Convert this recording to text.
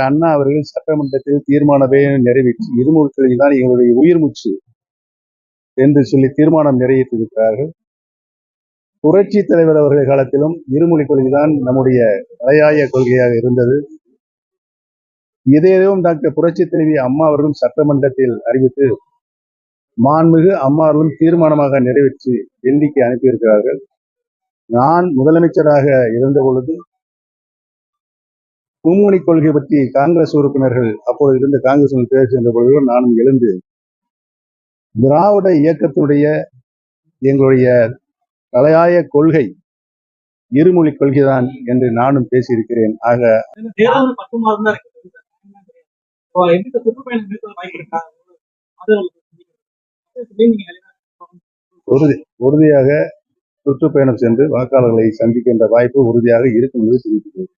அண்ணா அவர்கள் சட்டமன்றத்தில் தீர்மானமே நிறைவேற்றி இருமொழி கொள்கை தான் எங்களுடைய உயிர் மூச்சு என்று சொல்லி தீர்மானம் நிறைவேற்றியிருக்கிறார்கள். புரட்சி தலைவர் அவர்கள் காலத்திலும் இருமொழி கொள்கைதான் நம்முடைய தலையாய கொள்கையாக இருந்தது. இதையும் டாக்டர் புரட்சி தலைவி அம்மா அவர்களும் சட்டமன்றத்தில் அறிவித்து மாண்புமிகு அம்மா அவர்களும் தீர்மானமாக நிறைவேற்றி டெல்லிக்கு அனுப்பியிருக்கிறார்கள். நான் முதலமைச்சராக இருந்த பொழுது மும்மொழி கொள்கை பற்றி காங்கிரஸ் உறுப்பினர்கள் அப்போது இருந்த காங்கிரஸ் பேர் சென்ற பொழுது நானும் எழுந்து திராவிட இயக்கத்தினுடைய எங்களுடைய தலையாய கொள்கை இருமொழி கொள்கைதான் என்று நானும் பேசியிருக்கிறேன். ஆக உறுதியாக சுற்றுப்பயணம் சென்று வாக்காளர்களை சந்திக்கின்ற வாய்ப்பு உறுதியாக இருக்கும் என்று தெரிவித்துள்ளது.